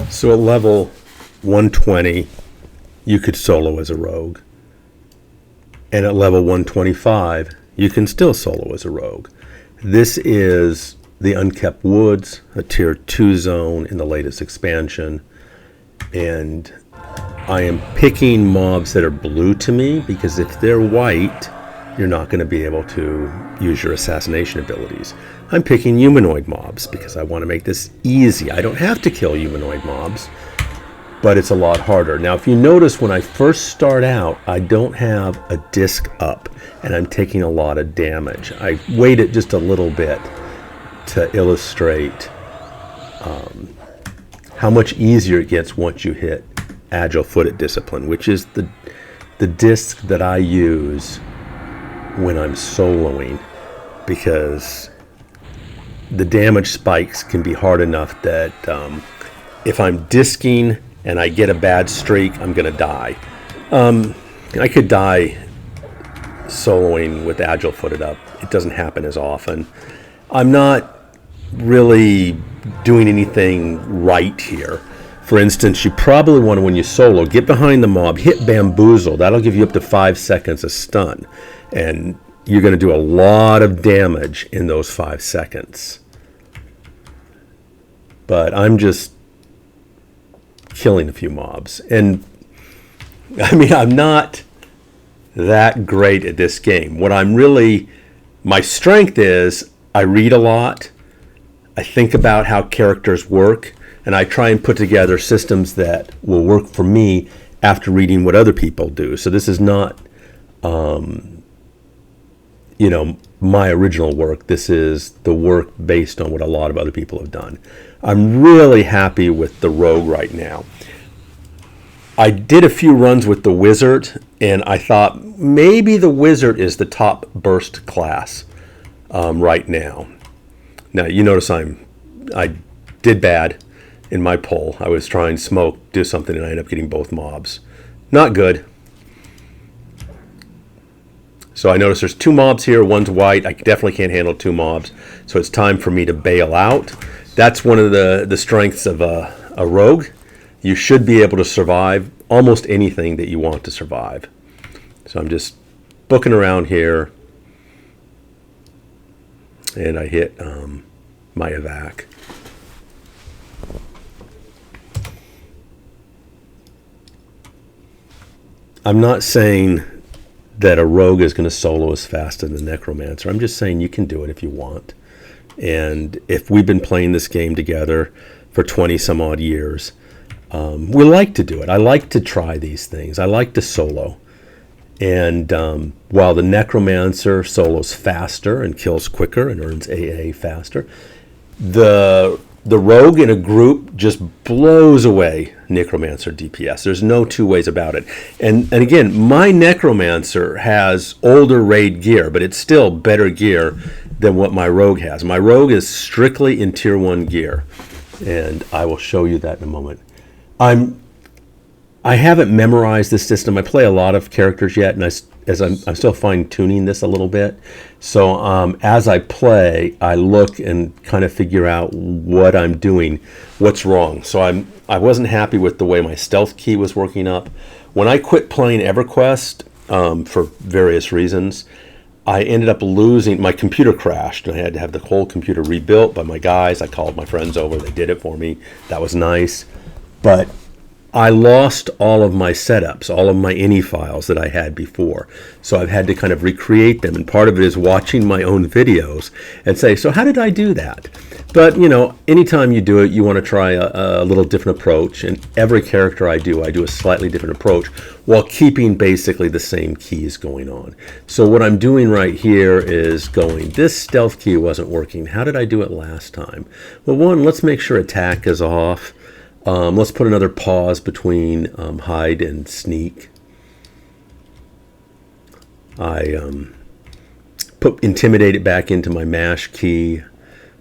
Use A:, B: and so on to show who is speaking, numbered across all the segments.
A: So at level 120, you could solo as a rogue. And at level 125, you can still solo as a rogue. This is the Unkempt Woods, a tier 2 zone in the latest expansion. And I am picking mobs that are blue to me, because if they're white, you're not going to be able to use your assassination abilities. I'm picking humanoid mobs because I want to make this easy. I don't have to kill humanoid mobs, but it's a lot harder. Now, if you notice, when I first start out, I don't have a disc up, and I'm taking a lot of damage. I weighed it just a little bit to illustrate how much easier it gets once you hit Agile Footed Discipline, which is the disc that I use when I'm soloing, because the damage spikes can be hard enough that if I'm disking and I get a bad streak, I'm going to die. I could die soloing with Agile Footed up. It doesn't happen as often. I'm not really doing anything right here. For instance, you probably want to, when you solo, get behind the mob, hit Bamboozle. That'll give you up to 5 seconds of stun. And you're going to do a lot of damage in those 5 seconds. But I'm just killing a few mobs. And I mean, I'm not that great at this game. What I'm really, my strength is I read a lot. I think about how characters work, and I try and put together systems that will work for me after reading what other people do. So this is not, my original work. This is the work based on what a lot of other people have done. I'm really happy with the rogue right now. I did a few runs with the wizard, and I thought maybe the wizard is the top burst class right now. Now, you notice I did bad in my poll. I was trying to smoke, do something, and I ended up getting both mobs. Not good. So I notice there's 2 mobs here. One's white. I definitely can't handle 2 mobs. So it's time for me to bail out. That's one of the strengths of a rogue. You should be able to survive almost anything that you want to survive. So I'm just booking around here. And I hit my evac. I'm not saying that a rogue is going to solo as fast as the necromancer. I'm just saying you can do it if you want. And if we've been playing this game together for 20 some odd years, we like to do it. I like to try these things. I like to solo. And while the necromancer solos faster and kills quicker and earns AA faster, the rogue in a group just blows away necromancer DPS. There's no two ways about it. And again, my necromancer has older raid gear, but it's still better gear than what my rogue has. My rogue is strictly in tier 1 gear, and I will show you that in a moment. I haven't memorized this system. I play a lot of characters yet, and I'm still fine-tuning this a little bit. So as I play, I look and kind of figure out what I'm doing, what's wrong. So I wasn't happy with the way my stealth key was working up. When I quit playing EverQuest for various reasons, I ended up losing, my computer crashed, and I had to have the whole computer rebuilt by my guys. I called my friends over, they did it for me. That was nice. But I lost all of my setups, all of my INI files that I had before. So I've had to kind of recreate them. And part of it is watching my own videos and say, so how did I do that? But, anytime you do it, you want to try a little different approach. And every character I do a slightly different approach while keeping basically the same keys going on. So what I'm doing right here is going, this stealth key wasn't working. How did I do it last time? Well, one, let's make sure attack is off. Let's put another pause between hide and sneak. I put intimidate it back into my mash key.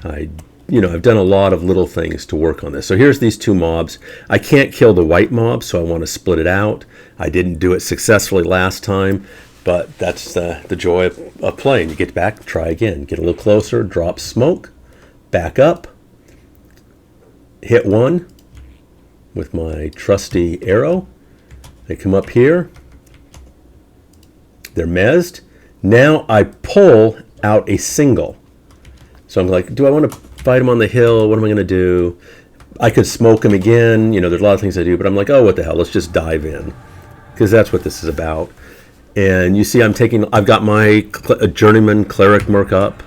A: I've done a lot of little things to work on this. So here's these 2 mobs. I can't kill the white mob, so I want to split it out. I didn't do it successfully last time, but that's the joy of playing. You get back, try again. Get a little closer, drop smoke, back up, hit 1. with my trusty arrow. They come up here. They're mezzed. Now I pull out a single. So I'm like, do I want to fight him on the hill? What am I going to do? I could smoke him again. You know, there's a lot of things I do, but I'm like, oh, what the hell? Let's just dive in, because that's what this is about. And you see, I've got my journeyman cleric merc up,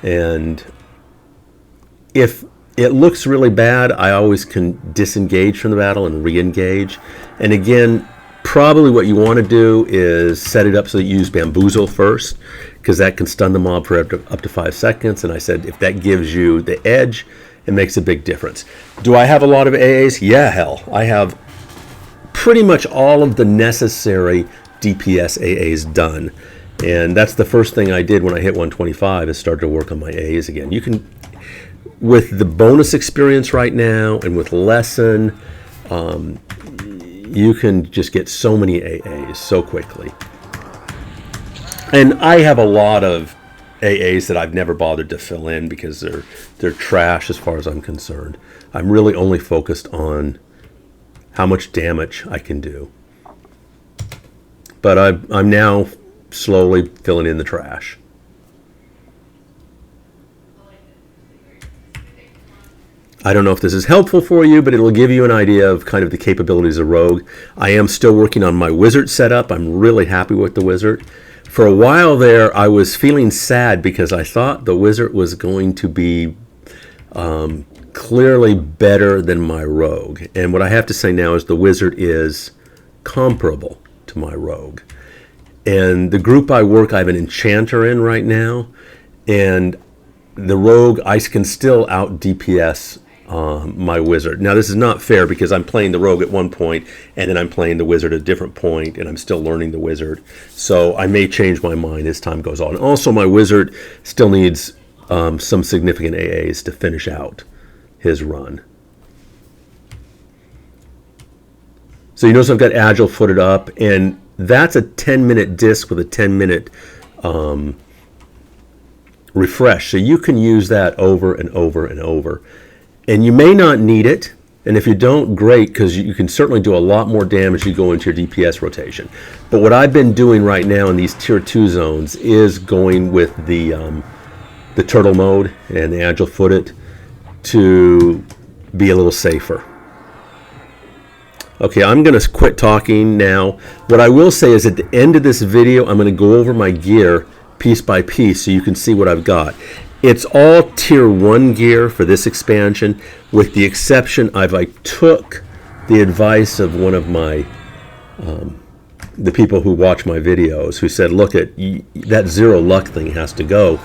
A: and if it looks really bad, I always can disengage from the battle and re-engage. And again, probably what you want to do is set it up so that you use bamboozle first, because that can stun the mob for up to 5 seconds. And I said, if that gives you the edge, it makes a big difference. Do I have a lot of AAs? Yeah, hell, I have pretty much all of the necessary DPS AAs done. And that's the first thing I did when I hit 125, is start to work on my AAs again. You can, with the bonus experience right now and with lesson, you can just get so many AAs so quickly. And I have a lot of AAs that I've never bothered to fill in because they're trash as far as I'm concerned. I'm really only focused on how much damage I can do. But I'm now slowly filling in the trash. I don't know if this is helpful for you, but it'll give you an idea of kind of the capabilities of Rogue. I am still working on my wizard setup. I'm really happy with the wizard. For a while there, I was feeling sad because I thought the wizard was going to be clearly better than my rogue. And what I have to say now is the wizard is comparable to my rogue. And the group I have an enchanter in right now, and the rogue, I can still out DPS my wizard. Now, this is not fair because I'm playing the rogue at one point and then I'm playing the wizard at a different point, and I'm still learning the wizard. So I may change my mind as time goes on. Also, my wizard still needs some significant AAs to finish out his run. So you notice I've got agile footed up, and that's a 10-minute disc with a 10-minute refresh. So you can use that over and over and over. And you may not need it, and if you don't, great, because you can certainly do a lot more damage as you go into your DPS rotation. But what I've been doing right now in these tier 2 zones is going with the turtle mode and the agile footed to be a little safer. Okay, I'm going to quit talking now. What I will say is at the end of this video, I'm going to go over my gear piece by piece so you can see what I've got. It's all tier 1 gear for this expansion, with the exception I took the advice of one of my the people who watch my videos, who said, look, that 0 luck thing has to go.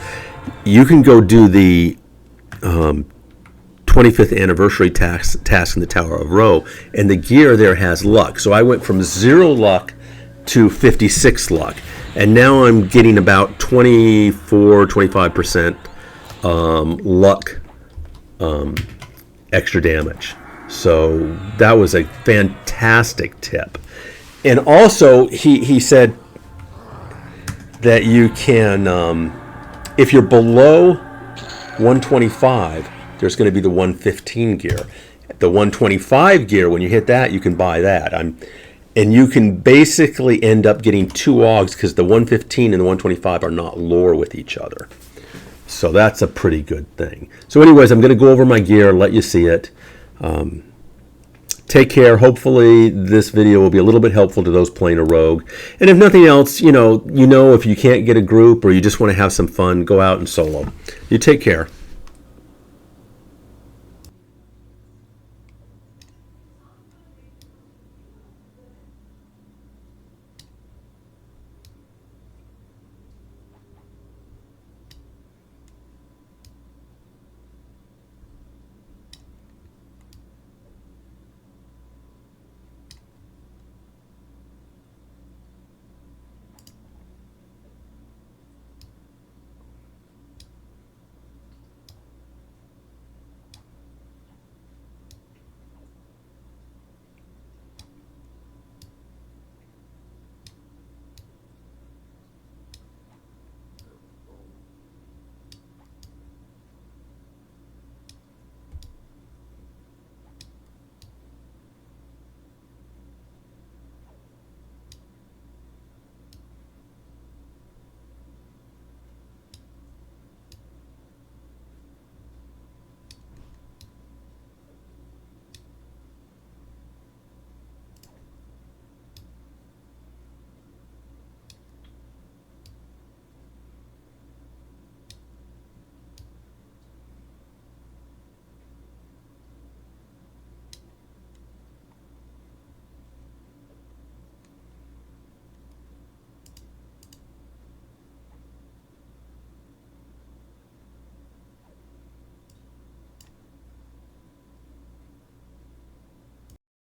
A: You can go do the 25th anniversary task in the Tower of Roe, and the gear there has luck. So I went from 0 luck to 56 luck, and now I'm getting about 25% luck extra damage. So that was a fantastic tip. And also he said that you can, if you're below 125, there's going to be the 115 gear. The 125 gear, when you hit that, you can buy that. And you can basically end up getting 2 augs because the 115 and the 125 are not lore with each other. So that's a pretty good thing. So anyways, I'm going to go over my gear, let you see it. Take care. Hopefully this video will be a little bit helpful to those playing a rogue. And if nothing else, you know, if you can't get a group or you just want to have some fun, go out and solo. You take care.